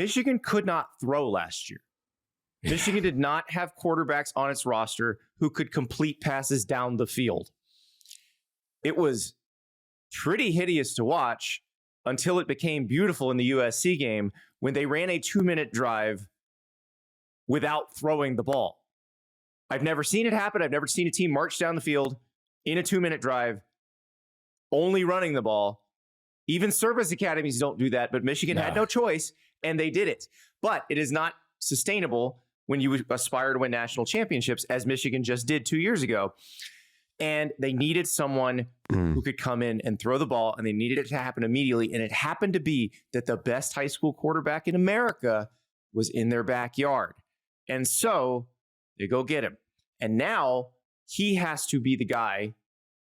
Michigan could not throw last year. Michigan did not have quarterbacks on its roster who could complete passes down the field. It was pretty hideous to watch until it became beautiful in the USC game when they ran a 2-minute drive without throwing the ball. I've never seen it happen. I've never seen a team march down the field in a 2-minute drive, only running the ball. Even service academies don't do that, but Michigan had no choice, and they did it. But it is not sustainable when you aspire to win national championships, as Michigan just did 2 years ago. And they needed someone who could come in and throw the ball, and they needed it to happen immediately. And it happened to be that the best high school quarterback in America was in their backyard. And so they go get him. And now he has to be the guy,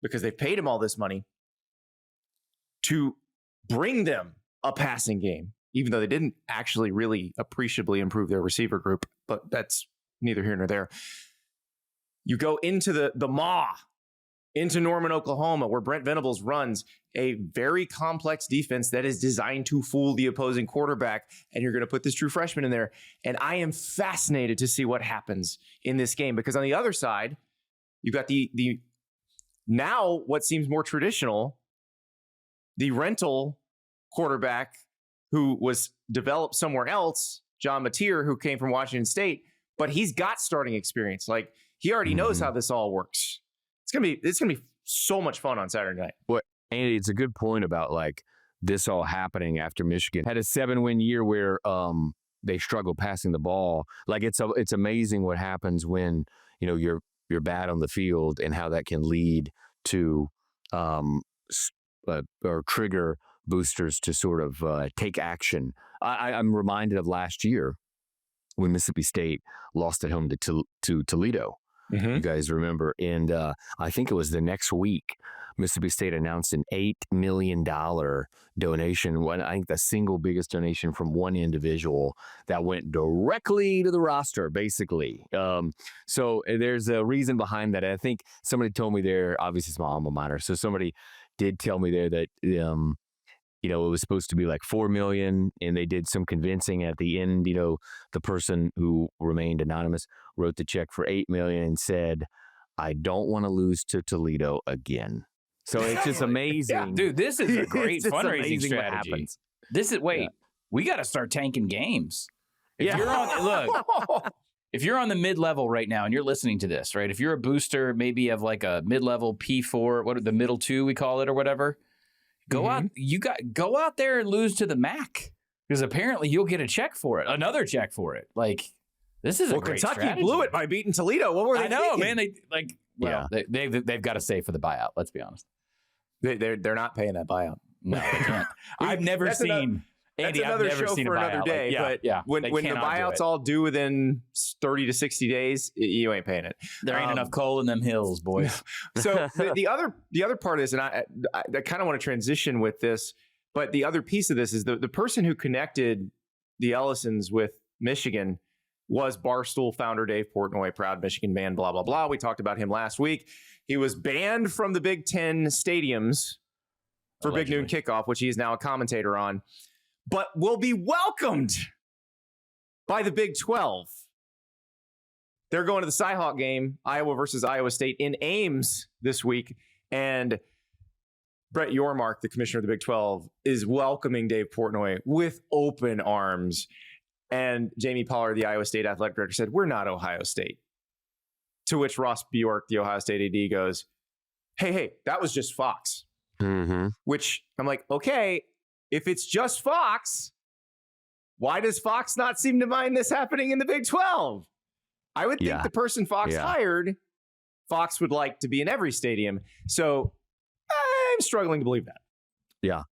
because they've paid him all this money, to bring them a passing game, even though they didn't actually really appreciably improve their receiver group. But that's neither here nor there. You go into the maw, into Norman, Oklahoma, where Brent Venables runs a very complex defense that is designed to fool the opposing quarterback. And you're going to put this true freshman in there. And I am fascinated to see what happens in this game, because on the other side, you've got the now what seems more traditional, the rental quarterback who was developed somewhere else, John Mateer, who came from Washington State, but he's got starting experience. Like, he already knows how this all works. It's gonna be so much fun on Saturday night. Well, Andy, it's a good point about like this all happening after Michigan had a 7-win year where they struggled passing the ball. Like, it's amazing what happens when you're bad on the field and how that can lead to or trigger boosters to sort of take action. I'm reminded of last year when Mississippi State lost at home to Toledo. You guys remember? And I think it was the next week, Mississippi State announced an $8 million donation. I think the single biggest donation from one individual that went directly to the roster, basically. So there's a reason behind that. I think somebody told me there, obviously it's my alma mater, so somebody did tell me there that it was supposed to be like $4 million, and they did some convincing at the end. The person who remained anonymous wrote the check for $8 million and said, "I don't want to lose to Toledo again." So it's just amazing. Yeah, dude, this is a great fundraising strategy. We got to start tanking games. If you're on the mid-level right now and you're listening to this, right? If you're a booster, maybe you have like a mid-level P4, what are the middle two we call it or whatever. Go out there and lose to the MAC, because apparently you'll get another check for it. Like, this is a great Kentucky strategy. blew it by beating Toledo. What were they thinking? Man. They've got to say for the buyout. Let's be honest. They're not paying that buyout. No, they can't. I've never seen. That's another show for another day. When the buyout's all due within 30 to 60 days, you ain't paying it. There ain't enough coal in them hills, boys. So the other part of this, and I kind of want to transition with this, but the other piece of this is the person who connected the Ellisons with Michigan was Barstool founder Dave Portnoy, proud Michigan man, blah, blah, blah. We talked about him last week. He was banned from the Big Ten stadiums for Big Noon Kickoff, which he is now a commentator on, but will be welcomed by the Big 12. They're going to the Cyhawk game, Iowa versus Iowa State in Ames this week. And Brett Yormark, the commissioner of the Big 12, is welcoming Dave Portnoy with open arms. And Jamie Pollard, the Iowa State athletic director, said, "We're not Ohio State." To which Ross Bjork, the Ohio State AD, goes, hey, that was just Fox. Which I'm like, okay, if it's just Fox, why does Fox not seem to mind this happening in the Big 12? I would think the person Fox hired, Fox would like to be in every stadium. So I'm struggling to believe that. Yeah.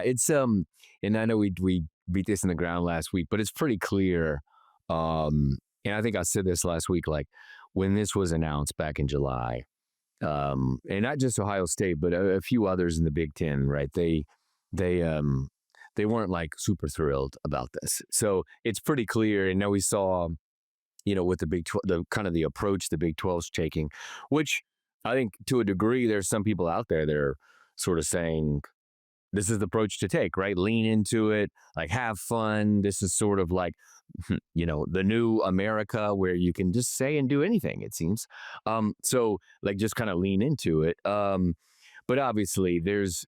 It's and I know we beat this in the ground last week, but it's pretty clear. And I think I said this last week, like when this was announced back in July, and not just Ohio State, but a few others in the Big Ten, right? They weren't like super thrilled about this. So it's pretty clear. And now we saw, with the Big 12, the kind of the approach the Big 12's taking, which I think to a degree, there's some people out there that are sort of saying, this is the approach to take, right? Lean into it, like have fun. This is sort of like, the new America where you can just say and do anything, it seems. So like just kind of lean into it. But obviously there's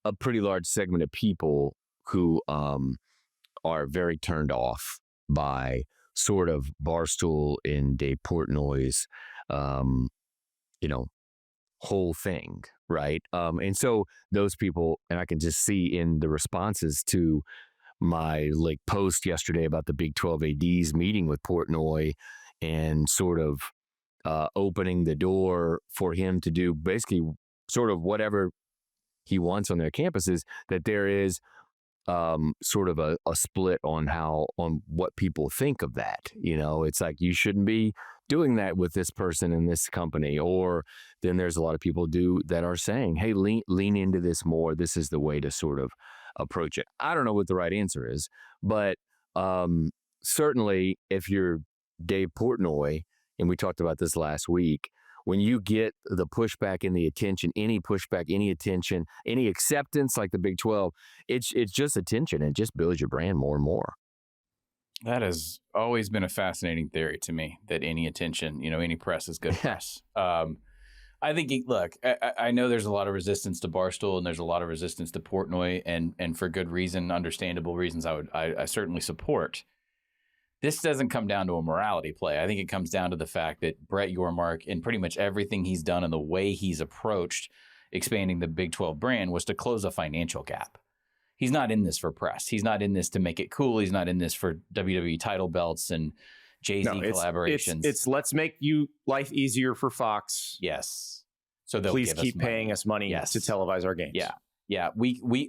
a pretty large segment of people who are very turned off by sort of Barstool and Dave Portnoy's, whole thing, right? And so those people, and I can just see in the responses to my post yesterday about the Big 12 ADs meeting with Portnoy and sort of opening the door for him to do basically sort of whatever he wants on their campuses, that there is sort of a split on what people think of that. It's like, you shouldn't be doing that with this person in this company. Or then there's a lot of people that are saying, hey, lean into this more. This is the way to sort of approach it. I don't know what the right answer is, but certainly if you're Dave Portnoy, and we talked about this last week, when you get the pushback and the attention, any pushback, any attention, any acceptance like the Big 12, it's just attention. It just builds your brand more and more. That has always been a fascinating theory to me, that any attention, any press is good press. I think, look, I know there's a lot of resistance to Barstool and there's a lot of resistance to Portnoy, and for good reason, understandable reasons I certainly support. This doesn't come down to a morality play. I think it comes down to the fact that Brett Yormark, and pretty much everything he's done and the way he's approached expanding the Big 12 brand, was to close a financial gap. He's not in this for press. He's not in this to make it cool. He's not in this for WWE title belts and Jay-Z collaborations. It's let's make you life easier for Fox. Yes. So they'll please give keep us money. paying us money to televise our games. Yeah. Yeah,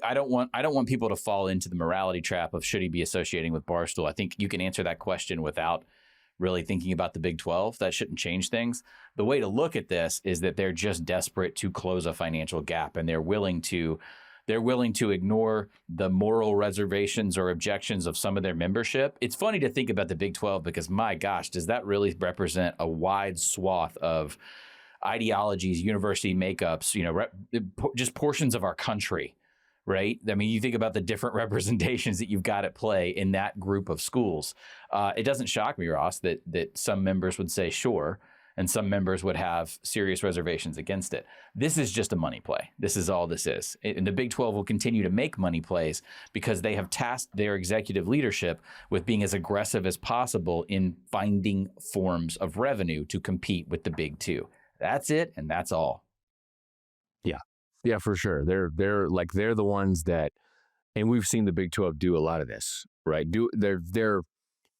I don't want people to fall into the morality trap of should he be associating with Barstool. I think you can answer that question without really thinking about the Big 12. That shouldn't change things. The way to look at this is that they're just desperate to close a financial gap, and they're willing to ignore the moral reservations or objections of some of their membership. It's funny to think about the Big 12 because, my gosh, does that really represent a wide swath of ideologies, university makeups, just portions of our country, right? I mean, you think about the different representations that you've got at play in that group of schools. It doesn't shock me, Ross, that some members would say sure, and some members would have serious reservations against it. This is just a money play. This is all this is. And the Big 12 will continue to make money plays because they have tasked their executive leadership with being as aggressive as possible in finding forms of revenue to compete with the Big Two. That's it, and that's all. Yeah, for sure. They're the ones that, and we've seen the Big 12 do a lot of this, right? They're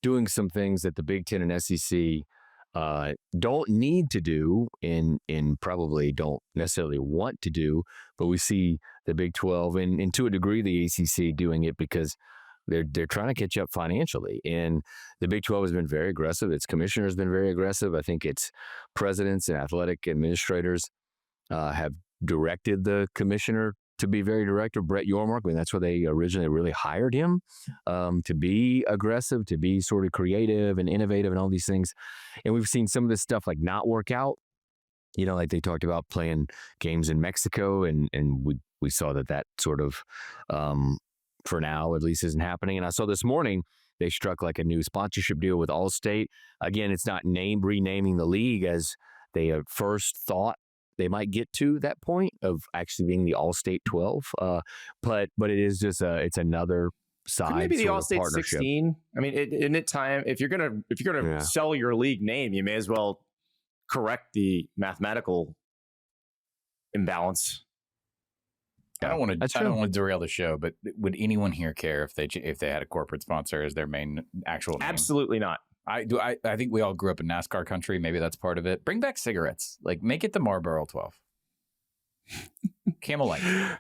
doing some things that the Big 10 and SEC don't need to do, and probably don't necessarily want to do, but we see the Big 12 and to a degree the ACC doing it because they're trying to catch up financially. And the Big 12 has been very aggressive. Its commissioner has been very aggressive. I think its presidents and athletic administrators have directed the commissioner to be very direct, or Brett Yormark. I mean, that's why they originally really hired him, to be aggressive, to be sort of creative and innovative and all these things. And we've seen some of this stuff like not work out. Like they talked about playing games in Mexico, and we saw that sort of for now at least isn't happening. And I saw this morning they struck like a new sponsorship deal with Allstate. Again, it's not renaming the league as they first thought they might get to that point of actually being the Allstate 12. But it is just it's another side. Maybe the Allstate partnership. 16. I mean, isn't it time if you're gonna sell your league name, you may as well correct the mathematical imbalance. I don't want to derail the show, but would anyone here care if they had a corporate sponsor as their main actual name? Absolutely not. I think we all grew up in NASCAR country. Maybe that's part of it. Bring back cigarettes. Like, make it the Marlboro 12. Camel Light.